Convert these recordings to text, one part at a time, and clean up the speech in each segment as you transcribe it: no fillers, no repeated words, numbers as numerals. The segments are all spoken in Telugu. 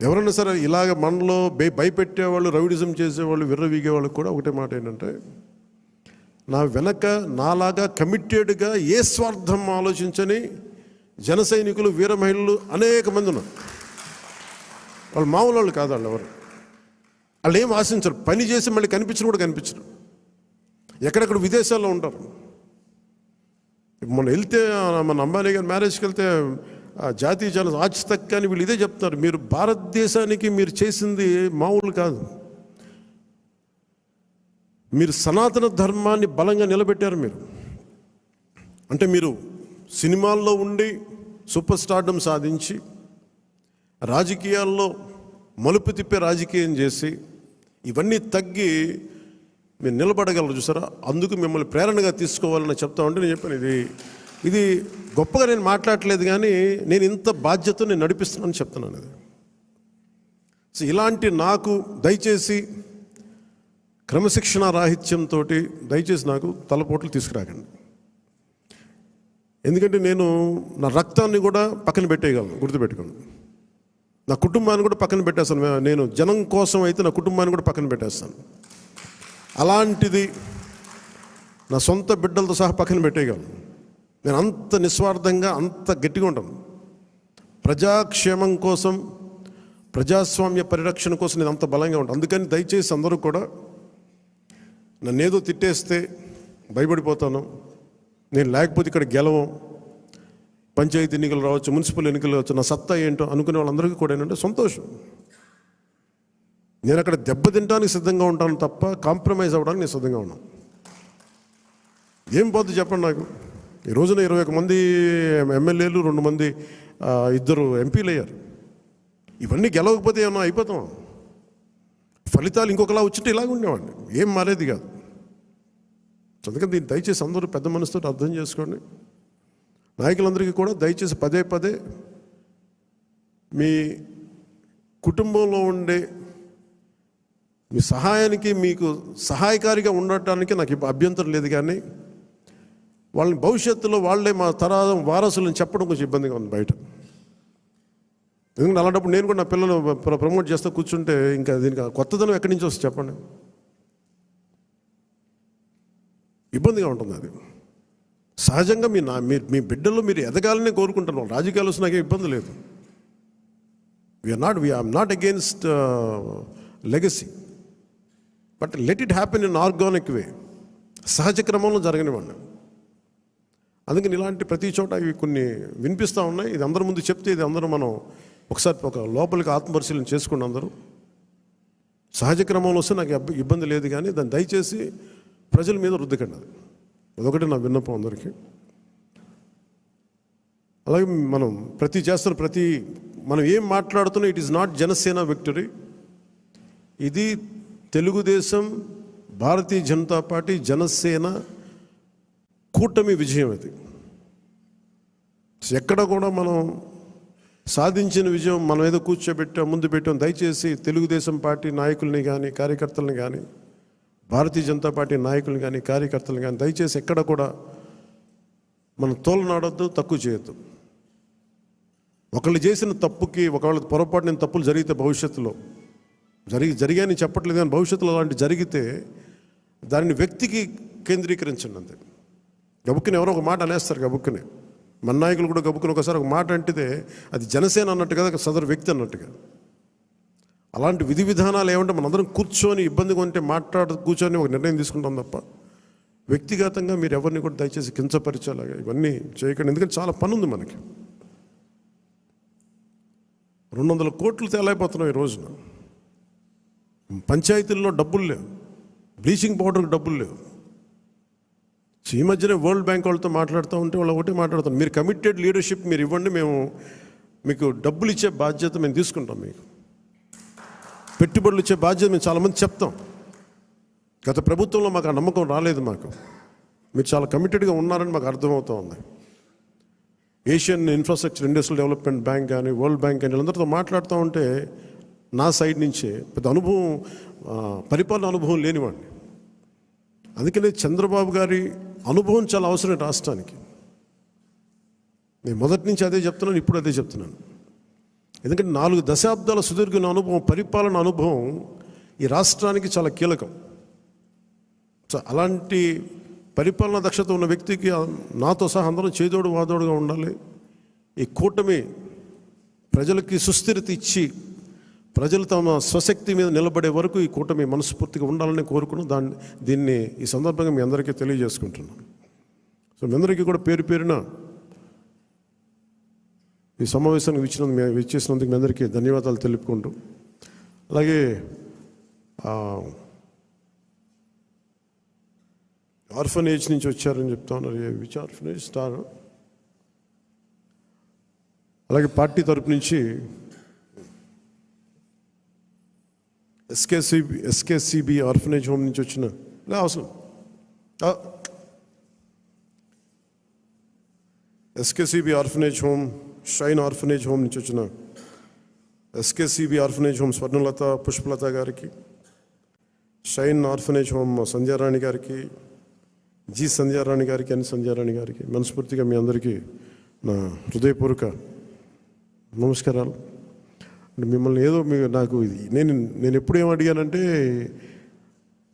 ఎవరైనా సరే ఇలాగ మనలో భయపెట్టేవాళ్ళు, రౌడిజం చేసేవాళ్ళు, విర్రవీగేవాళ్ళు కూడా ఒకటే మాట ఏంటంటే, నా వెనక నాలాగా కమిటెడ్గా ఏ స్వార్థం ఆలోచించని జన సైనికులు, వీర మహిళలు అనేక మంది ఉన్నారు. వాళ్ళు మామూలు వాళ్ళు కాదు. వాళ్ళు ఏం ఆశించరు. పని చేసి మళ్ళీ కనిపించరు కూడా కనిపించరు. ఎక్కడెక్కడ విదేశాల్లో ఉంటారు. మొన్న వెళ్తే మన అంబానీ గారి మ్యారేజ్కి వెళ్తే జాతీయ ఛానల్ ఆజ్ తక్ అని వీళ్ళు ఇదే చెప్తారు, మీరు భారతదేశానికి మీరు చేసింది మామూలు కాదు. మీరు సనాతన ధర్మాన్ని బలంగా నిలబెట్టారు. మీరు అంటే మీరు సినిమాల్లో ఉండి సూపర్ స్టార్డమ్ సాధించి, రాజకీయాల్లో మలుపు తిప్పే రాజకీయం చేసి, ఇవన్నీ తగ్గి మీరు నిలబడగలరు చూసారా. అందుకు మిమ్మల్ని ప్రేరణగా తీసుకోవాలని చెప్తా ఉంటే నేను చెప్పాను, ఇది గొప్పగా నేను మాట్లాడట్లేదు, కానీ నేను ఇంత బాధ్యత నేను నడిపిస్తున్నానని చెప్తున్నాను. ఇది సో ఇలాంటి నాకు దయచేసి క్రమశిక్షణ రాహిత్యంతో దయచేసి నాకు తలపోట్లు తీసుకురాకండి. ఎందుకంటే నేను నా రక్తాన్ని కూడా పక్కన పెట్టేయగలను, గుర్తుపెట్టుకోండి. నా కుటుంబాన్ని కూడా పక్కన పెట్టేస్తాను. నేను జనం కోసం అయితే నా కుటుంబాన్ని కూడా పక్కన పెట్టేస్తాను. అలాంటిది నా సొంత బిడ్డలతో సహా పక్కన పెట్టేయగలను. నేను అంత నిస్వార్థంగా, అంత గట్టిగా ఉంటాను. ప్రజాక్షేమం కోసం, ప్రజాస్వామ్య పరిరక్షణ కోసం నేను అంత బలంగా ఉంటాను. అందుకని దయచేసి అందరూ కూడా నన్ను ఏదో తిట్టేస్తే భయపడిపోతాను, నేను లేకపోతే ఇక్కడ గెలవం, పంచాయతీ ఎన్నికలు రావచ్చు, మున్సిపల్ ఎన్నికలు రావచ్చు, నా సత్తా ఏంటో అనుకునే వాళ్ళందరికీ కూడా ఏంటంటే సంతోషం. నేను అక్కడ దెబ్బతింటానికి సిద్ధంగా ఉంటాను తప్ప కాంప్రమైజ్ అవ్వడానికి నేను సిద్ధంగా ఉన్నాను. ఏం పోద్దు చెప్పండి నాకు. ఈ రోజున 21 మంది ఎమ్మెల్యేలు, 2 మంది 2 ఎంపీలు అయ్యారు. ఇవన్నీ గెలవకపోతే ఏమన్నా అయిపోతాం. ఫలితాలు ఇంకొకలా వచ్చింటే ఇలాగ ఉండేవాడిని, ఏం మారేది కాదు. అందుకని దీన్ని దయచేసి అందరూ పెద్ద మనసుతో అర్థం చేసుకోండి. నాయకులందరికీ కూడా దయచేసి పదే పదే మీ కుటుంబంలో ఉండే మీ సహాయానికి, మీకు సహాయకారిగా ఉండటానికి నాకు అభ్యంతరం లేదు, కానీ వాళ్ళని భవిష్యత్తులో వాళ్ళే మా తరాదం వారసులను చెప్పడం కొంచెం ఇబ్బందిగా ఉంది బయట. ఎందుకంటే అలాంటప్పుడు నేను కూడా నా పిల్లలు ప్రమోట్ చేస్తూ కూర్చుంటే ఇంకా దీనికి కొత్తదనం ఎక్కడి నుంచి వస్తుంది చెప్పండి. ఇబ్బందిగా ఉంటుంది. అది సహజంగా మీ బిడ్డల్లో మీరు ఎదగాలని కోరుకుంటున్నాం. రాజకీయాలు వస్తే నాకేం ఇబ్బంది లేదు. I'm not against legacy, but let it happen in organic way, సహజ క్రమంలో జరగనివ్వండి. అందుకని ఇలాంటి ప్రతి చోట ఇవి కొన్ని వినిపిస్తూ ఉన్నాయి. ఇది అందరి ముందు చెప్తే ఇది అందరూ మనం ఒకసారి ఒక లోపలికి ఆత్మపరిశీలన చేసుకోండి. అందరూ సహజ క్రమంలో వస్తే నాకు ఇబ్బంది లేదు, కానీ దాన్ని దయచేసి ప్రజల మీద రుద్దకండి. అదొకటి నా విన్నపం అందరికీ. అలాగే మనం మనం ఏం మాట్లాడుతున్నా it is not Janasena victory. ఇది తెలుగుదేశం, భారతీయ జనతా పార్టీ, జనసేన కూటమి విజయం. అది ఎక్కడ కూడా మనం సాధించిన విజయం మనం ఏదో ముందు పెట్టాం. దయచేసి తెలుగుదేశం పార్టీ నాయకుల్ని కానీ, కార్యకర్తలని కానీ, భారతీయ జనతా పార్టీ నాయకుల్ని కానీ, కార్యకర్తలను కానీ దయచేసి ఎక్కడ కూడా మనం తోలనాడొద్దు, తక్కువ చేయొద్దు. ఒకళ్ళు చేసిన తప్పుకి, ఒకవేళ పొరపాటు నేను తప్పులు జరిగితే భవిష్యత్తులో జరిగాయని చెప్పట్లేదు, కానీ భవిష్యత్తులో అలాంటి జరిగితే దానిని వ్యక్తికి కేంద్రీకరించండి. అంతే. గబుక్కుని ఎవరో ఒక మాట అనేస్తారు. గబుక్కుని మన నాయకులు కూడా గబుక్కుని ఒకసారి ఒక మాట అంటితే అది జనసేన అన్నట్టుగా, సదరు వ్యక్తి అన్నట్టుగా. అలాంటి విధి విధానాలు ఏమంటే మనందరం కూర్చొని ఇబ్బందిగా ఉంటే కూర్చొని ఒక నిర్ణయం తీసుకుంటాం తప్ప వ్యక్తిగతంగా మీరు ఎవరిని కూడా దయచేసి కించపరిచేలాగా ఇవన్నీ చేయకండి. ఎందుకంటే చాలా పని ఉంది మనకి. 200 కోట్లు తేలైపోతున్నాం ఈ రోజున. పంచాయతీల్లో డబ్బులు లేవు, బ్లీచింగ్ పౌడర్కి డబ్బులు లేవు. ఈ మధ్యనే వరల్డ్ బ్యాంక్ వాళ్ళతో మాట్లాడుతూ ఉంటే వాళ్ళు ఒకటే మాట్లాడుతారు, మీరు కమిటెడ్ లీడర్షిప్ మీరు ఇవ్వండి, మేము మీకు డబ్బులు ఇచ్చే బాధ్యత మేము తీసుకుంటాం, మీకు పెట్టుబడులు ఇచ్చే బాధ్యత మేము చాలామంది చెప్తాం. గత ప్రభుత్వంలో మాకు ఆ నమ్మకం రాలేదు. మీరు చాలా కమిటెడ్గా ఉన్నారని మాకు అర్థమవుతూ ఉంది. Asian infrastructure industrial development bank కానీ, వరల్డ్ బ్యాంక్ కానీ వీళ్ళందరితో మాట్లాడుతూ ఉంటే నా సైడ్ నుంచే పెద్ద పరిపాలన అనుభవం లేనివాడిని. అందుకనే చంద్రబాబు గారి అనుభవం చాలా అవసరం రాష్ట్రానికి. నేను మొదటి నుంచి అదే చెప్తున్నాను, ఇప్పుడు అదే చెప్తున్నాను. ఎందుకంటే 4 దశాబ్దాల సుదీర్ఘ అనుభవం, పరిపాలన అనుభవం ఈ రాష్ట్రానికి చాలా కీలకం. సో అలాంటి పరిపాలనా దక్షత ఉన్న వ్యక్తికి నాతో సహా అందరం చేదోడు వాదోడుగా ఉండాలి. ఈ కూటమి ప్రజలకి సుస్థిరత ఇచ్చి ప్రజలు తమ స్వశక్తి మీద నిలబడే వరకు ఈ కూటమి మనస్ఫూర్తిగా ఉండాలని కోరుకుని దీన్ని ఈ సందర్భంగా మీ అందరికీ తెలియజేసుకుంటున్నాను. సో మీ అందరికీ కూడా పేరు పేరున ఈ సమావేశానికి ఇచ్చేసినందుకు మీ అందరికీ ధన్యవాదాలు తెలుపుకుంటూ, అలాగే ఆర్ఫనేజ్ నుంచి వచ్చారని చెప్తా ఉన్నారు. Which orphanage star? అలాగే పార్టీ తరపు నుంచి ఎస్కేసిబి ఆర్ఫనేజ్ హోమ్ నుంచి వచ్చిన అవసరం SKCB orphanage home, Shine orphanage home నుంచి వచ్చిన SKCB orphanage home Swarnalatha Pushpalatha గారికి, షైన్ ఆర్ఫనేజ్ హోమ్ సంధ్యారాణి గారికి, జి సంధ్యారాణి గారికి, ఎన్ సంధ్యారాణి గారికి మనస్ఫూర్తిగా మీ అందరికీ నా హృదయపూర్వక నమస్కారాలు. అంటే మిమ్మల్ని ఏదో నాకు నేను ఎప్పుడు ఏం అడిగానంటే,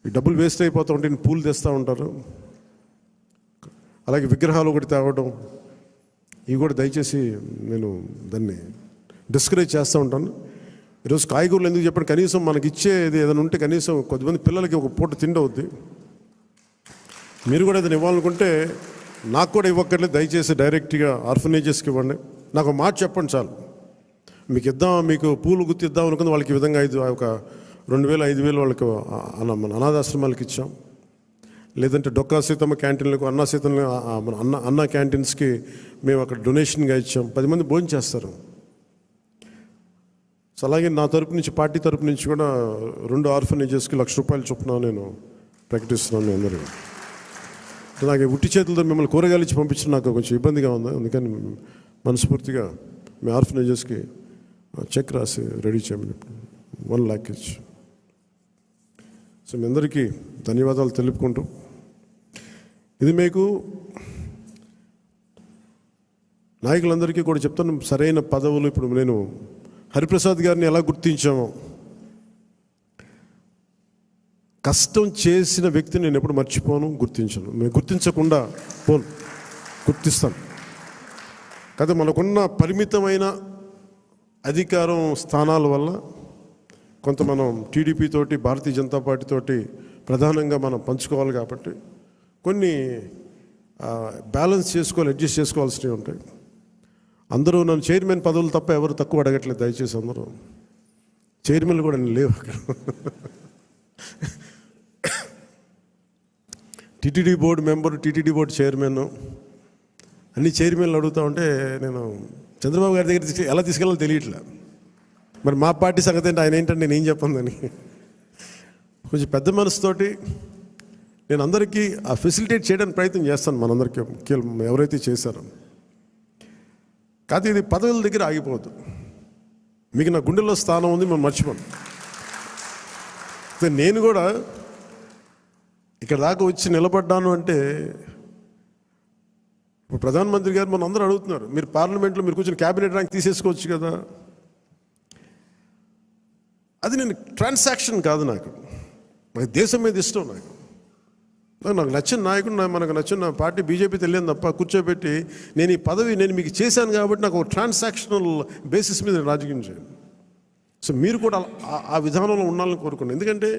డబ్బులు వేస్ట్ అయిపోతూ ఉంటే పూలు తెస్తూ ఉంటారు, అలాగే విగ్రహాలు ఒకటి తేవడం, ఇవి కూడా దయచేసి నేను దాన్ని డిస్కరేజ్ చేస్తూ ఉంటాను. ఈరోజు కాయగూరలు ఎందుకు చెప్పండి, కనీసం మనకి ఇచ్చేది ఏదైనా ఉంటే కనీసం కొద్దిమంది పిల్లలకి ఒక పూట తిండి అవుద్ది. మీరు కూడా ఏదైనా ఇవ్వాలనుకుంటే నాకు కూడా ఇవ్వక్కర్లేదు, దయచేసి డైరెక్ట్గా ఆర్ఫనేజెస్కి ఇవ్వండి. నాకు ఒక మాట చెప్పండి చాలు. మీకు పూలు గుర్తిద్దాం అనుకుంది వాళ్ళకి ఈ విధంగా ఒక 2,000 5,000 వాళ్ళకి మన అనాథాశ్రమాలకు ఇచ్చాం. లేదంటే డొక్కా సీతమ్మ క్యాంటీన్లకు, అన్న క్యాంటీన్స్కి మేము అక్కడ డొనేషన్గా ఇచ్చాం. 10 మంది భోజనం చేస్తారు. సో అలాగే నా తరపు నుంచి, పార్టీ తరపు నుంచి కూడా 2 ఆర్ఫనేజెస్కి ₹1,00,000 చొప్పున నేను ప్రకటిస్తున్నాను. మీ అందరూ నాకు ఉట్టి చేతులతో మిమ్మల్ని కూరగాయలు ఇచ్చి పంపించడం నాకు కొంచెం ఇబ్బందిగా ఉంది. అందుకని మనస్ఫూర్తిగా మీ ఆర్ఫనేజెస్కి చెక్ రాసి రెడీ చేయమని 1 lakh ఇచ్చి. సో మీ అందరికీ ధన్యవాదాలు తెలుపుకుంటూ, ఇది మీకు నాయకులందరికీ కూడా చెప్తాను, సరైన పదవులు. ఇప్పుడు నేను హరిప్రసాద్ గారిని ఎలా గుర్తించామో, కష్టం చేసిన వ్యక్తిని నేను ఎప్పుడు మర్చిపోను, గుర్తించను. నేను గుర్తించకుండా గుర్తిస్తాను. కాదు, మనకున్న పరిమితమైన అధికారం స్థానాల వల్ల కొంత మనం టీడీపీ తోటి, భారతీయ జనతా పార్టీ తోటి ప్రధానంగా మనం పంచుకోవాలి. కాబట్టి కొన్ని బ్యాలెన్స్ చేసుకోవాలి, అడ్జస్ట్ చేసుకోవాల్సినవి ఉంటాయి. అందరూ నన్ను చైర్మన్ పదవులు తప్ప ఎవరు తక్కువ అడగట్లేదు. దయచేసి అందరూ చైర్మన్లు కూడా లేవు అక్కడ. TTD board member, TTD board chairman, అన్ని చైర్మన్లు అడుగుతూ ఉంటే నేను చంద్రబాబు గారి దగ్గర ఎలా తీసుకెళ్ళాలో తెలియట్లే. మరి మా పార్టీ సంగతి ఏంటి, ఆయన ఏంటంటే నేను ఏం చెప్పందని కొంచెం పెద్ద మనసుతోటి నేను అందరికీ ఆ ఫెసిలిటేట్ చేయడానికి ప్రయత్నం చేస్తాను. మనందరికీ ఎవరైతే చేశారో. కాదు, ఇది పదవుల దగ్గర ఆగిపోవద్దు. మీకు నా గుండెల్లో స్థానం ఉంది, మనం మర్చిపోను. నేను కూడా ఇక్కడ దాకా వచ్చి నిలబడ్డాను అంటే, ఇప్పుడు ప్రధానమంత్రి గారు మన అందరూ అడుగుతున్నారు, మీరు పార్లమెంట్లో మీరు కూర్చొని క్యాబినెట్ ర్యాంక్ తీసేసుకోవచ్చు కదా. అది నేను ట్రాన్సాక్షన్ కాదు. నాకు దేశం మీద ఇష్టం. నాకు నచ్చిన నాయకుడు, మనకు నచ్చిన పార్టీ బీజేపీ తెలియదు తప్ప కూర్చోబెట్టి నేను ఈ పదవి నేను మీకు చేశాను కాబట్టి నాకు ఒక ట్రాన్సాక్షనల్ బేసిస్ మీద రాజకీయం చేయండి. సో మీరు కూడా ఆ విధానంలో ఉండాలని కోరుకున్నాను. ఎందుకంటే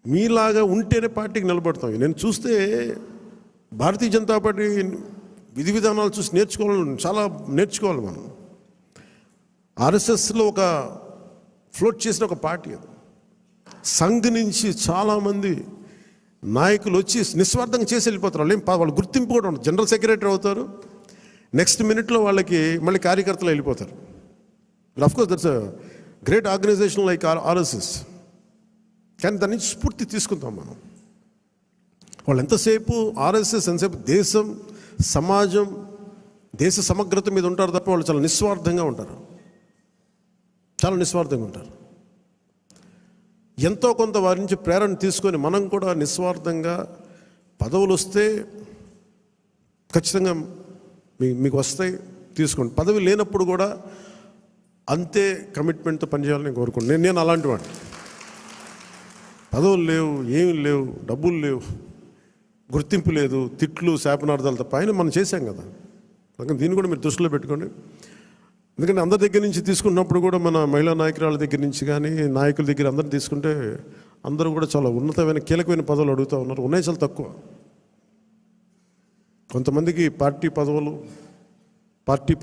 మీలాగా ఉంటేనే పార్టీకి నిలబడతాం. నేను చూస్తే భారతీయ జనతా పార్టీ విధి విధానాలు చూసి చాలా నేర్చుకోవాలి మనం. ఆర్ఎస్ఎస్లో ఒక ఫ్లోట్ చేసిన ఒక పార్టీ అది. సంఘ్ నుంచి చాలామంది నాయకులు వచ్చి నిస్వార్థంగా చేసి వెళ్ళిపోతారు. వాళ్ళు గుర్తింపు కూడా ఉండదు. జనరల్ సెక్రటరీ అవుతారు, నెక్స్ట్ మినిట్లో వాళ్ళకి మళ్ళీ కార్యకర్తలు వెళ్ళిపోతారు. Of course that's a great organisation like RSS. కానీ దాని నుంచి స్ఫూర్తి తీసుకుంటాం మనం. వాళ్ళు ఎంతసేపు ఆర్ఎస్ఎస్ ఎంతసేపు దేశం, సమాజం, దేశ సమగ్రత మీద ఉంటారు తప్ప వాళ్ళు చాలా నిస్వార్థంగా ఉంటారు. చాలా నిస్వార్థంగా ఉంటారు. ఎంతో కొంత వారి నుంచి ప్రేరణ తీసుకొని మనం కూడా నిస్వార్థంగా పదవులు వస్తే ఖచ్చితంగా మీకు వస్తాయి, తీసుకోండి. పదవి లేనప్పుడు కూడా అంతే కమిట్మెంట్తో పనిచేయాలని కోరుకుంటున్నాను. నేను అలాంటి వాడిని. పదవులు లేవు, ఏమి లేవు, డబ్బులు లేవు, గుర్తింపు లేదు, తిట్లు శాపనార్థాలు తప్ప ఆయన మనం చేశాం కదా. అందుకని దీన్ని కూడా మీరు దృష్టిలో పెట్టుకోండి. ఎందుకంటే అందరి దగ్గర నుంచి తీసుకున్నప్పుడు కూడా మన మహిళా నాయకురాల దగ్గర నుంచి కానీ నాయకుల దగ్గర అందరిని తీసుకుంటే అందరూ కూడా చాలా ఉన్నతమైన కీలకమైన పదవులు అడుగుతూ ఉన్నారు. ఉన్నాయి చాలా తక్కువ. కొంతమందికి పార్టీ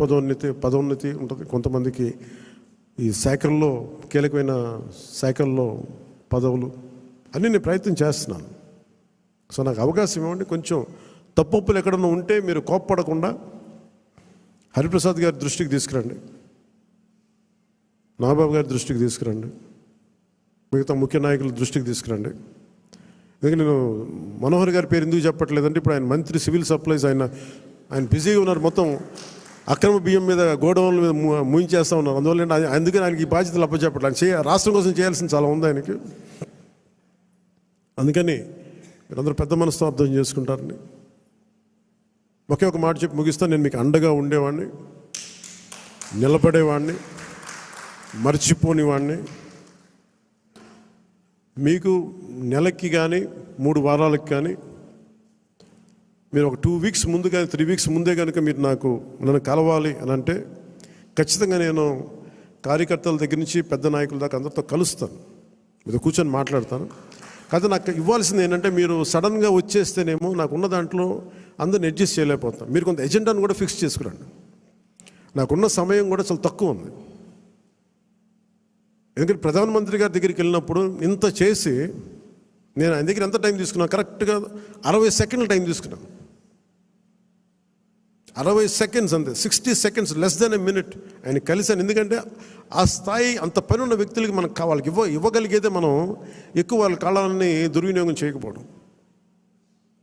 పదోన్నతి ఉంటుంది. కొంతమందికి ఈ శాఖల్లో కీలకమైన శాఖల్లో పదవులు అన్నీ నేను ప్రయత్నం చేస్తున్నాను. సో నాకు అవకాశం ఇవ్వండి. కొంచెం తప్పులు ఎక్కడన్నా ఉంటే మీరు కోప్పడకుండా హరిప్రసాద్ గారి దృష్టికి తీసుకురండి, నాగబాబు గారి దృష్టికి తీసుకురండి, మిగతా ముఖ్య నాయకుల దృష్టికి తీసుకురండి. ఎందుకంటే నేను మనోహర్ గారి పేరు ఎందుకు చెప్పట్లేదంటే ఇప్పుడు ఆయన మంత్రి సివిల్ సప్లైస్, ఆయన బిజీగా ఉన్నారు. మొత్తం అక్రమ బియ్యం మీద గోడౌన్ల మీద ముయించేస్తూ ఉన్నారు. అందువల్ల అందుకని ఆయనకి ఈ బాధ్యతలు అప్పచెప్పట్లేదు. రాష్ట్రం కోసం చేయాల్సింది చాలా ఉంది ఆయనకి. అందుకని మీరందరూ పెద్ద మనసుతో అర్థం చేసుకుంటారని ఒకే ఒక మాట చెప్పి ముగిస్తాను. నేను మీకు అండగా ఉండేవాడిని, నిలబడేవాడిని, మర్చిపోనివాడిని. మీకు నెలకి కానీ 3 వారాలకు కానీ మీరు ఒక 2 వీక్స్ ముందు కానీ 3 వీక్స్ ముందే కనుక మీరు నన్ను కలవాలి అని అంటే ఖచ్చితంగా నేను కార్యకర్తల దగ్గర నుంచి పెద్ద నాయకుల దాకా అందరితో కలుస్తాను, మీతో కూర్చొని మాట్లాడతాను. కాదు నాకు ఇవ్వాల్సింది ఏంటంటే మీరు సడన్గా వచ్చేస్తేనేమో నాకున్న దాంట్లో అందరిని అడ్జస్ట్ చేయలేకపోతాం. మీరు కొంత ఎజెండాను కూడా ఫిక్స్ చేసుకురండి. నాకున్న సమయం కూడా చాలా తక్కువ ఉంది. ఎందుకంటే ప్రధానమంత్రి గారి దగ్గరికి వెళ్ళినప్పుడు ఇంత చేసి నేను ఆయన దగ్గర ఎంత టైం తీసుకున్నాను? కరెక్ట్గా 60 సెకండ్లు టైం తీసుకున్నాను. 60 సెకండ్స్ అంతే, 60 seconds, less than a minute ఆయన కలిశాను. ఎందుకంటే ఆ స్థాయి అంత పని ఉన్న వ్యక్తులకి మనకు వాళ్ళకి ఇవ్వగలిగేదే మనం ఎక్కువ వాళ్ళ కాలాన్ని దుర్వినియోగం చేయకపోవడం.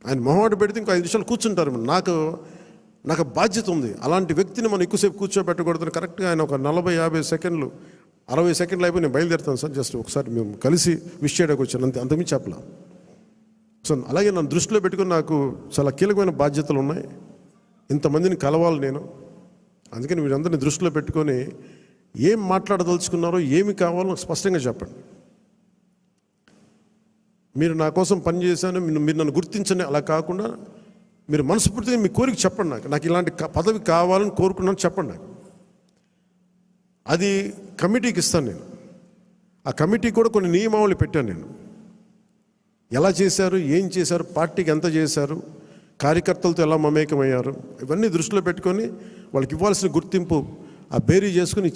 ఆయన మొహమాట పెడితే ఇంకో 5 నిమిషాలు కూర్చుంటారు. నాకు బాధ్యత ఉంది. అలాంటి వ్యక్తిని మనం ఎక్కువసేపు కూర్చోబెట్టకూడదని కరెక్ట్గా ఆయన ఒక 40-50 సెకండ్లు 60 సెకండ్లు అయిపోయి నేను బయలుదేరుతాను సార్, జస్ట్ ఒకసారి మేము కలిసి విష్ చేయడానికి వచ్చాను, అంతమించి చెప్పలా. సో అలాగే నన్ను దృష్టిలో పెట్టుకుని నాకు చాలా కీలకమైన బాధ్యతలు ఉన్నాయి. ఇంతమందిని కలవాలి నేను. అందుకని మీరందరినీ దృష్టిలో పెట్టుకొని ఏం మాట్లాడదలుచుకున్నారో, ఏమి కావాలో నాకు స్పష్టంగా చెప్పండి. మీరు నా కోసం పనిచేశాను, మీరు నన్ను గుర్తించండి. అలా కాకుండా మీరు మనస్ఫూర్తిగా మీ కోరిక చెప్పండి. నాకు ఇలాంటి పదవి కావాలని కోరుకున్నాను చెప్పండి నాకు. అది కమిటీకి ఇస్తాను నేను. ఆ కమిటీ కూడా కొన్ని నియమావళి పెట్టాను నేను. ఎలా చేశారు, ఏం చేశారు, పార్టీకి ఎంత చేశారు, కార్యకర్తలతో ఎలా మమేకమయ్యారు, ఇవన్నీ దృష్టిలో పెట్టుకొని వాళ్ళకి ఇవ్వాల్సిన గుర్తింపు ఆ బేరీ చేసుకుని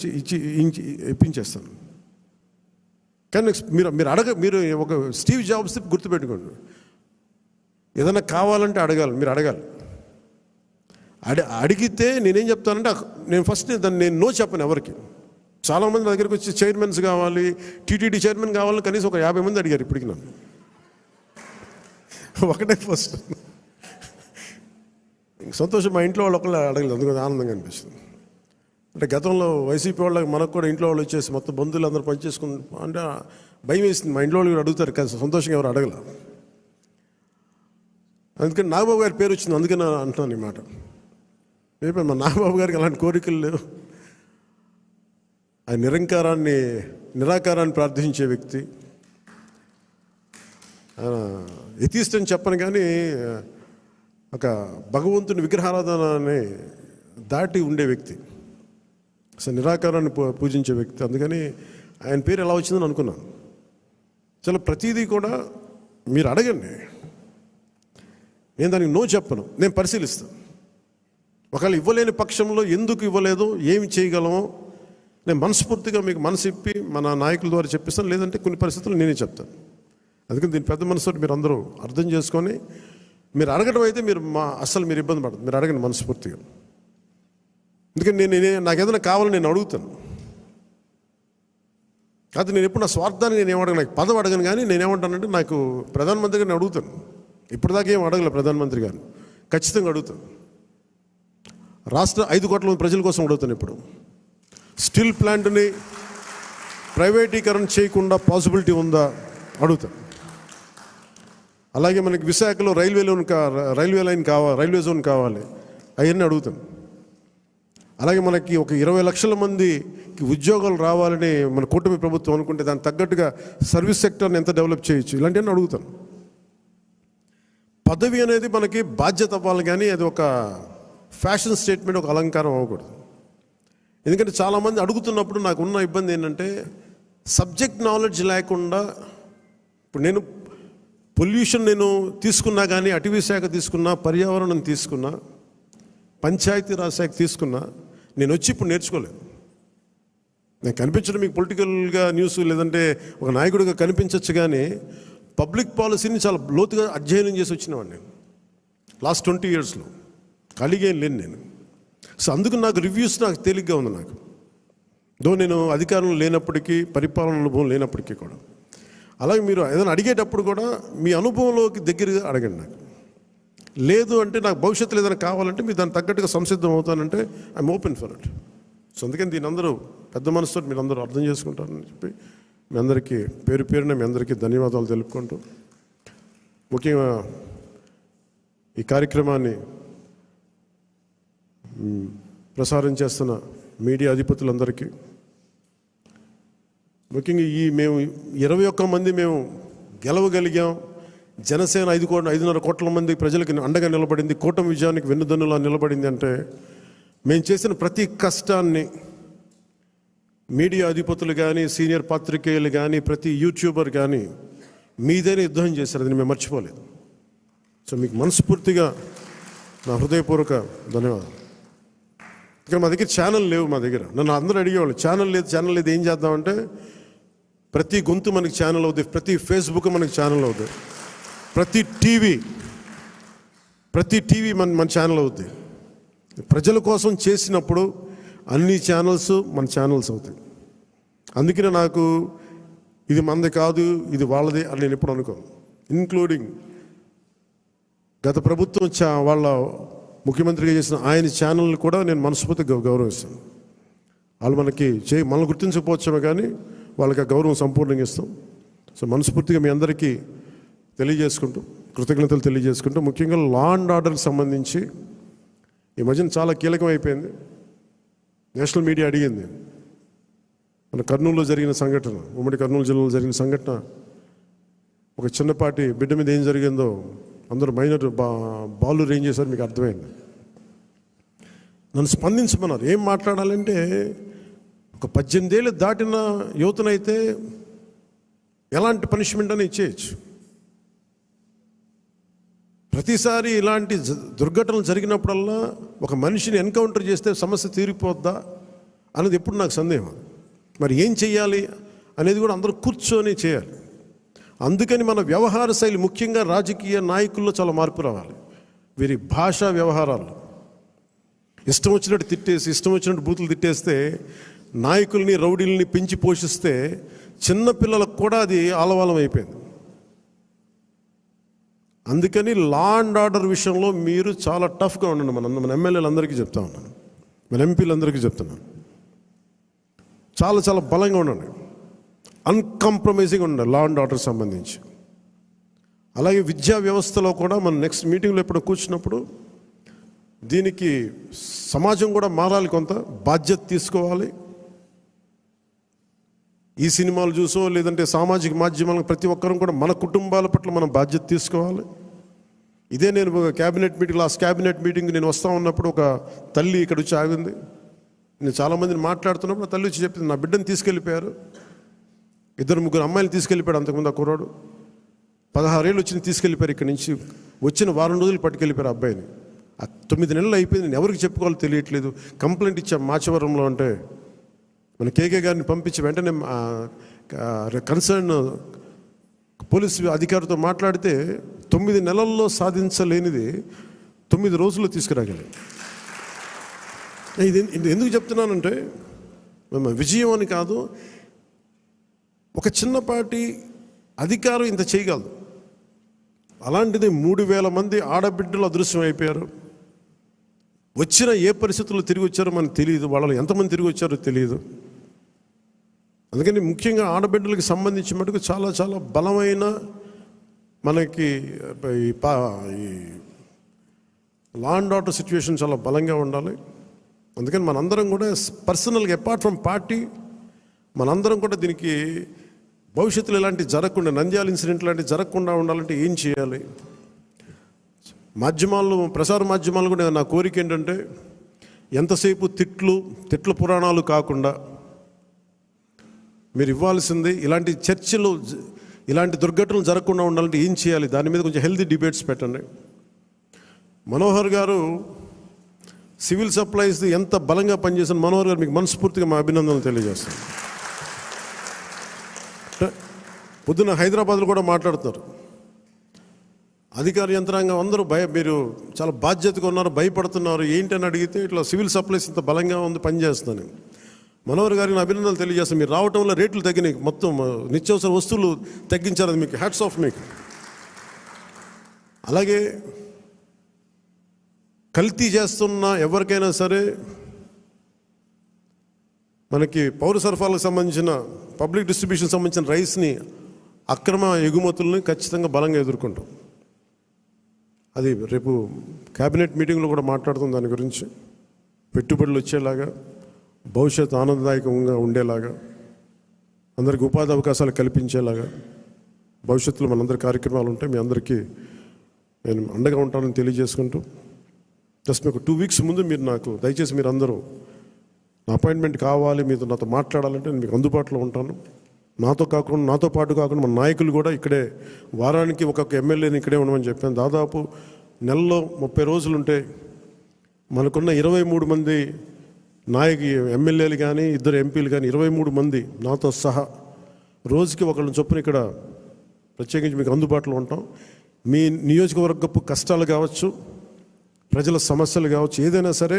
ఇప్పించేస్తాను. కానీ మీరు ఒక స్టీవ్ జాబ్స్ గుర్తుపెట్టుకోండి. ఏదైనా కావాలంటే మీరు అడగాలి. అడిగితే నేనేం చెప్తానంటే నేను ఫస్ట్ నేను నో చెప్పను ఎవరికి. చాలామంది నా దగ్గరికి వచ్చి చైర్మన్స్ కావాలి, టీటీడీ చైర్మన్ కావాలని కనీసం ఒక 50 మంది అడిగారు ఇప్పటికి నన్ను. ఒకటే ఫస్ట్ సంతోషం. మా ఇంట్లో వాళ్ళు ఒకళ్ళు అడగలేదు, అందుకని ఆనందంగా అనిపిస్తుంది. అంటే గతంలో వైసీపీ వాళ్ళకి మనకు కూడా ఇంట్లో వాళ్ళు వచ్చేసి మొత్తం బంధువులు అందరూ పనిచేసుకుని అంటే భయం వేసింది. మా ఇంట్లో వాళ్ళు అడుగుతారు కానీ సంతోషంగా ఎవరు అడగల. అందుకని నాగబాబు గారి పేరు వచ్చింది, అందుకని అంటున్నాను ఈ మాట. రేపు మా నాగబాబు గారికి అలాంటి కోరికలు లేవు. ఆయన నిరాకారాన్ని ప్రార్థించే వ్యక్తి. ఆయన ఎథీస్ట్ అని చెప్పను కానీ ఒక భగవంతుని విగ్రహారాధనని దాటి ఉండే వ్యక్తి, అసలు నిరాకారాన్ని పూజించే వ్యక్తి. అందుకని ఆయన పేరు ఎలా వచ్చిందని అనుకున్నాను. చాలా ప్రతిదీ కూడా మీరు అడగండి, నేను దానికి నో చెప్పను, నేను పరిశీలిస్తాను. ఒకవేళ ఇవ్వలేని పక్షంలో ఎందుకు ఇవ్వలేదో, ఏమి చేయగలమో నేను మనస్ఫూర్తిగా మీకు మనసిప్పి మన నాయకుల ద్వారా చెప్పిస్తాను. లేదంటే కొన్ని పరిస్థితులు నేనే చెప్తాను. అందుకని దీని పెద్ద మనసుతో మీరు అందరూ అర్థం చేసుకొని మీరు అడగడం అయితే అస్సలు మీరు ఇబ్బంది పడదు. మీరు అడగండి మనస్ఫూర్తిగా. ఎందుకంటే నాకు ఏదైనా కావాలని నేను అడుగుతాను. కాదు నేను ఎప్పుడు నా స్వార్థాన్ని నేను ఏమడగను, నాకు పదవి అడగను. కానీ నేనేమంటానంటే నాకు ప్రధానమంత్రి గారిని అడుగుతాను. ఇప్పటిదాకా ఏం అడగలేదు ప్రధానమంత్రి గారిని, ఖచ్చితంగా అడుగుతాను. రాష్ట్ర 5 కోట్ల మంది ప్రజల కోసం అడుగుతాను. ఇప్పుడు స్టీల్ ప్లాంట్ని ప్రైవేటీకరణ చేయకుండా పాసిబిలిటీ ఉందా అడుగుతాను. అలాగే మనకి విశాఖలో రైల్వే జోన్ కావాలి, అవన్నీ అడుగుతాను. అలాగే మనకి ఒక 20 లక్షల మందికి ఉద్యోగాలు రావాలని మన కూటమి ప్రభుత్వం అనుకుంటే దానికి తగ్గట్టుగా సర్వీస్ సెక్టర్ని ఎంత డెవలప్ చేయొచ్చు, ఇలాంటివన్నీ అడుగుతాను. పదవి అనేది మనకి బాధ్యత అవ్వాలి, కానీ అది ఒక ఫ్యాషన్ స్టేట్మెంట్, ఒక అలంకారం అవ్వకూడదు. ఎందుకంటే చాలామంది అడుగుతున్నప్పుడు నాకు ఉన్న ఇబ్బంది ఏంటంటే సబ్జెక్ట్ నాలెడ్జ్ లేకుండా, ఇప్పుడు నేను పొల్యూషన్ నేను తీసుకున్నా, కానీ అటవీ శాఖ తీసుకున్నా, పర్యావరణం తీసుకున్నా, పంచాయతీరాజ్ శాఖ తీసుకున్నా, నేను వచ్చి ఇప్పుడు నేర్చుకోలేదు. నేను కనిపించడం మీకు పొలిటికల్గా న్యూస్ లేదంటే ఒక నాయకుడిగా కనిపించవచ్చు, కానీ పబ్లిక్ పాలసీని చాలా లోతుగా అధ్యయనం చేసి వచ్చినవాడిని నేను లాస్ట్ 20 yearsలో. ఖాళీగా ఏం లేను నేను. సో అందుకు నాకు రివ్యూస్ నాకు తేలిగ్గా ఉంది. నాకు నేను అధికారంలో లేనప్పటికీ, పరిపాలన అనుభవం లేనప్పటికీ కూడా. అలాగే మీరు ఏదైనా అడిగేటప్పుడు కూడా మీ అనుభవంలోకి దగ్గరగా అడగండి. నాకు లేదు అంటే, నాకు భవిష్యత్తులో ఏదైనా కావాలంటే మీరు దానికి తగ్గట్టుగా సంసిద్ధం అవుతానంటే I'm open for it. So అందుకని దీని అందరూ పెద్ద మనసుతో మీరు అందరూ అర్థం చేసుకుంటారని చెప్పి మీ అందరికీ పేరు పేరున మీ అందరికీ ధన్యవాదాలు తెలుపుకుంటూ, ముఖ్యంగా ఈ కార్యక్రమాన్ని ప్రసారం చేస్తున్న మీడియా అధిపతులందరికీ, ముఖ్యంగా మేము 21 మంది మేము గెలవగలిగాం. జనసేన 5.5 కోట్ల మంది ప్రజలకు అండగా నిలబడింది, కూటమి విజయానికి వెన్నుదన్నులా నిలబడింది అంటే మేము చేసిన ప్రతి కష్టాన్ని మీడియా అధిపతులు కానీ, సీనియర్ పాత్రికేయులు కానీ, ప్రతి యూట్యూబర్ కానీ మీదైనా యుద్ధం చేశారు. అది మేము మర్చిపోలేదు. సో మీకు మనస్ఫూర్తిగా నా హృదయపూర్వక ధన్యవాదాలు. ఇక్కడ మా దగ్గర ఛానల్ లేవు. మా దగ్గర నన్ను అందరూ అడిగేవాళ్ళు, ఛానల్ లేదు ఏం చేద్దామంటే, ప్రతి గొంతు మనకి ఛానల్ అవుతుంది, ప్రతి ఫేస్బుక్ మనకి ఛానల్ అవుతుంది, ప్రతి టీవీ మన ఛానల్ అవుతుంది. ప్రజల కోసం చేసినప్పుడు అన్ని ఛానల్స్ మన ఛానల్స్ అవుతాయి. అందుకనే నాకు ఇది మనది కాదు, ఇది వాళ్ళది అని నేను ఎప్పుడు అనుకోను. ఇన్క్లూడింగ్ గత ప్రభుత్వం వాళ్ళ ముఖ్యమంత్రిగా చేసిన ఆయన ఛానల్ని కూడా నేను మనస్ఫూర్తిగా గౌరవిస్తాను. వాళ్ళు మనల్ని గుర్తించకపోవచ్చేమో, కానీ వాళ్ళకి ఆ గౌరవం సంపూర్ణంగా ఇస్తాం. సో మనస్ఫూర్తిగా మీ అందరికీ తెలియజేసుకుంటూ, కృతజ్ఞతలు తెలియజేసుకుంటూ, ముఖ్యంగా లా అండ్ ఆర్డర్కి సంబంధించి ఈ మధ్యన చాలా కీలకం అయిపోయింది. నేషనల్ మీడియా అడిగింది, మన కర్నూలులో జరిగిన సంఘటన, ఉమ్మడి కర్నూలు జిల్లాలో జరిగిన సంఘటన, ఒక చిన్నపాటి బిడ్డ మీద ఏం జరిగిందో అందరూ మైనర్ బాలు ఏం చేశారు మీకు అర్థమైంది. నన్ను స్పందించమన్నారు. ఏం మాట్లాడాలంటే, ఒక 18 ఏళ్ళు దాటిన యువతనైతే ఎలాంటి పనిష్మెంట్ అని ఇచ్చేయచ్చు. ప్రతిసారి ఇలాంటి దుర్ఘటనలు జరిగినప్పుడల్లా ఒక మనిషిని ఎన్కౌంటర్ చేస్తే సమస్య తీరిపోద్దా అనేది ఎప్పుడు నాకు సందేహం. మరి ఏం చెయ్యాలి అనేది కూడా అందరూ కూర్చొని చేయాలి. అందుకని మన వ్యవహార శైలి, ముఖ్యంగా రాజకీయ నాయకుల్లో చాలా మార్పు రావాలి. వీరి భాషా వ్యవహారాలు ఇష్టం వచ్చినట్టు తిట్టేసి, ఇష్టం వచ్చినట్టు బూతులు తిట్టేస్తే, నాయకుల్ని రౌడీల్ని పెంచి పోషిస్తే చిన్నపిల్లలకు కూడా అది ఆలవాలం అయిపోయింది. అందుకని లా అండ్ ఆర్డర్ విషయంలో మీరు చాలా టఫ్గా ఉండండి. మన ఎమ్మెల్యేలందరికీ చెప్తా ఉన్నాను, మన ఎంపీలందరికీ చెప్తున్నాను, చాలా చాలా బలంగా ఉండండి, అన్కాంప్రమైజింగ్ ఉండండి లా అండ్ ఆర్డర్ సంబంధించి. అలాగే విద్యా వ్యవస్థలో కూడా మనం నెక్స్ట్ మీటింగ్లో ఎప్పుడు కూర్చున్నప్పుడు దీనికి సమాజం కూడా మారాలి, కొంత బాధ్యత తీసుకోవాలి. ఈ సినిమాలు చూసో లేదంటే సామాజిక మాధ్యమాలకు ప్రతి ఒక్కరం కూడా మన కుటుంబాల పట్ల మనం బాధ్యత తీసుకోవాలి. ఇదే నేను cabinet meeting, last cabinet meeting నేను వస్తూ ఉన్నప్పుడు ఒక తల్లి ఇక్కడ వచ్చి ఆగింది. నేను చాలామందిని మాట్లాడుతున్నప్పుడు ఆ తల్లి వచ్చి చెప్పింది, నా బిడ్డను తీసుకెళ్ళిపోయారు, 2-3 అమ్మాయిలు తీసుకెళ్ళిపోయాడు. అంతకుముందు ఆ కుర్రాడు 16 ఏళ్ళు వచ్చి తీసుకెళ్ళిపోయారు. ఇక్కడి నుంచి వచ్చిన వారం రోజులు పట్టుకెళ్ళిపోయారు అబ్బాయిని. 9 నెలలు అయిపోయింది. నేను ఎవరికి చెప్పుకోవాలో తెలియట్లేదు. కంప్లైంట్ ఇచ్చాం మాచవరంలో. అంటే మన కేకే గారిని పంపించి వెంటనే కన్సర్న్ పోలీసు అధికారితో మాట్లాడితే 9 నెలల్లో సాధించలేనిది 9 రోజుల్లో తీసుకురాగలిగాం. ఇది ఎందుకు చెప్తున్నానంటే, విజయం అని కాదు, ఒక చిన్నపాటి అధికారం ఇంత చేయగలదు. అలాంటిది 3000 మంది ఆడబిడ్డలు అదృశ్యం అయిపోయారు. వచ్చిన ఏ పరిస్థితుల్లో తిరిగి వచ్చారో మనకు తెలియదు, వాళ్ళు ఎంతమంది తిరిగి వచ్చారో తెలియదు. అందుకని ముఖ్యంగా ఆడబిడ్డలకు సంబంధించి మటుకు చాలా చాలా బలమైన మనకి ఈ లా అండ్ ఆర్డర్ సిచ్యువేషన్ చాలా బలంగా ఉండాలి. అందుకని మనందరం కూడా పర్సనల్గా అపార్ట్ ఫ్రమ్ పార్టీ మనందరం కూడా దీనికి భవిష్యత్తులో ఇలాంటివి జరగకుండా, నంద్యాల ఇన్సిడెంట్ లాంటివి జరగకుండా ఉండాలంటే ఏం చేయాలి? మాధ్యమాల్లో, ప్రసార మాధ్యమాలు కూడా నా కోరిక ఏంటంటే ఎంతసేపు తిట్ల పురాణాలు కాకుండా మీరు ఇవ్వాల్సింది ఇలాంటి చర్చలు, ఇలాంటి దుర్ఘటనలు జరగకుండా ఉండాలంటే ఏం చేయాలి, దాని మీద కొంచెం హెల్తీ డిబేట్స్ పెట్టండి. మనోహర్ గారు సివిల్ సప్లైస్ ఎంత బలంగా పనిచేసిన మనోహర్ గారు మీకు మనస్ఫూర్తిగా మా అభినందనలు తెలియజేస్తాను. పొద్దున్న హైదరాబాద్లో కూడా మాట్లాడుతున్నారు, అధికార యంత్రాంగం అందరూ మీరు చాలా బాధ్యతగా ఉన్నారు, భయపడుతున్నారు ఏంటని అడిగితే ఇట్లా సివిల్ సప్లైస్ ఇంత బలంగా ఉంది, పనిచేస్తాను. మనోహర్ గారికి అభినందనలు తెలియజేస్తాను. మీరు రావటం వల్ల రేట్లు తగ్గినాయి, మొత్తం నిత్యావసర వస్తువులు తగ్గించారు, అది మీకు హ్యాట్స్ ఆఫ్ మీకు. అలాగే కల్తీ చేస్తున్న ఎవరికైనా సరే మనకి పౌర సరఫరాలకు సంబంధించిన పబ్లిక్ డిస్ట్రిబ్యూషన్ సంబంధించిన రైస్ని అక్రమ ఎగుమతుల్ని ఖచ్చితంగా బలంగా ఎదుర్కొంటాం. అది రేపు క్యాబినెట్ మీటింగ్లో కూడా మాట్లాడుతాం దాని గురించి. పెట్టుబడులు వచ్చేలాగా, భవిష్యత్తు ఆనందదాయకంగా ఉండేలాగా, అందరికీ ఉపాధి అవకాశాలు కల్పించేలాగా భవిష్యత్తులో మనందరి కార్యక్రమాలు ఉంటాయి. మీ అందరికీ నేను అండగా ఉంటానని తెలియజేసుకుంటూ, జస్ట్ మీకు 2 వీక్స్ ముందు మీరు నాకు దయచేసి మీరు అందరూ నా అపాయింట్మెంట్ కావాలి, మీతో నాతో మాట్లాడాలంటే నేను మీకు అందుబాటులో ఉంటాను. నాతో పాటు కాకుండా మన నాయకులు కూడా ఇక్కడే వారానికి ఒక్కొక్క ఎమ్మెల్యేని ఇక్కడే ఉండమని చెప్పాను. దాదాపు నెలలో 30 రోజులుంటే మనకున్న 23 మంది ఎమ్మెల్యేలు కానీ 2 ఎంపీలు కానీ 23 మంది నాతో సహా రోజుకి ఒకళ్ళని చొప్పున ఇక్కడ ప్రత్యేకించి మీకు అందుబాటులో ఉంటాం. మీ నియోజకవర్గపు కష్టాలు కావచ్చు, ప్రజల సమస్యలు కావచ్చు, ఏదైనా సరే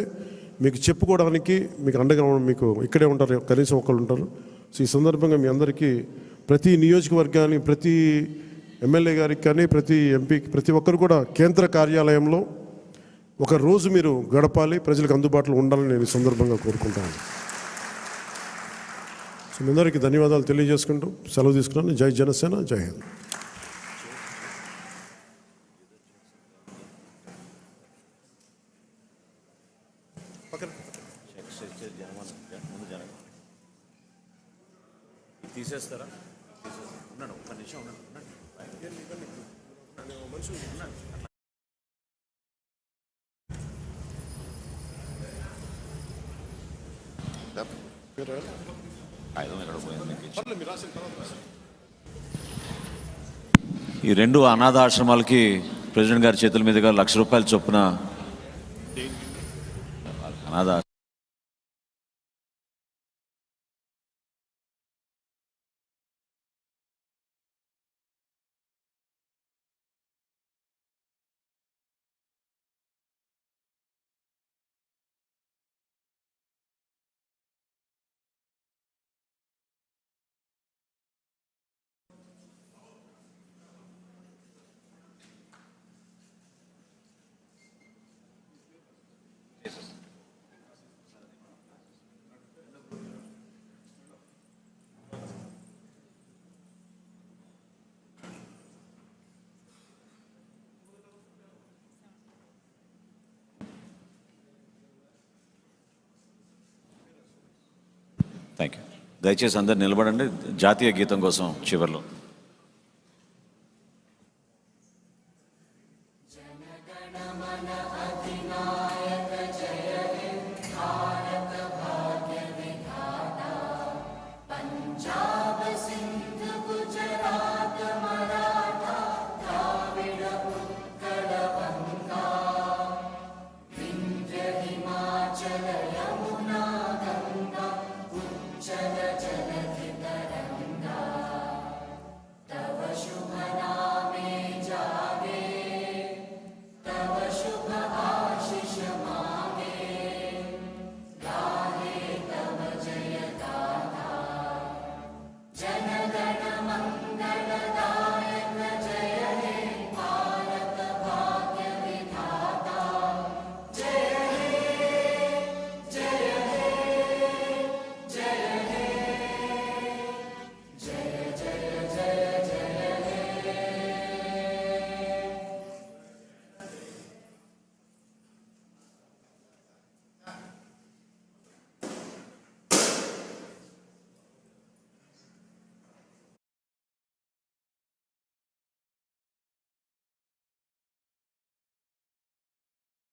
మీకు చెప్పుకోవడానికి మీకు అండగా మీకు ఇక్కడే ఉంటారు, కనీసం ఒకళ్ళు ఉంటారు. సో ఈ సందర్భంగా మీ అందరికీ ప్రతి నియోజకవర్గానికి, ప్రతి ఎమ్మెల్యే గారికి కానీ, ప్రతి ఎంపీకి, ప్రతి ఒక్కరు కూడా కేంద్ర కార్యాలయంలో ఒక రోజు మీరు గడపాలి, ప్రజలకు అందుబాటులో ఉండాలని నేను ఈ సందర్భంగా కోరుకుంటాను. సో మీ అందరికీ ధన్యవాదాలు తెలియజేసుకుంటూ సెలవు తీసుకున్నాను. జై జనసేన, జై హింద్. తీసేస్తారా? ఉన్నాను, ఒక్క నిమిషం ఉన్నాను. ఈ 2 అనాథ ఆశ్రమాలకి ప్రెసిడెంట్ గారి చేతుల మీదుగా ₹1,00,000 చొప్పున అనాథ థ్యాంక్ యూ. దయచేసి అందరు నిలబడండి జాతీయ గీతం కోసం చివరిలో.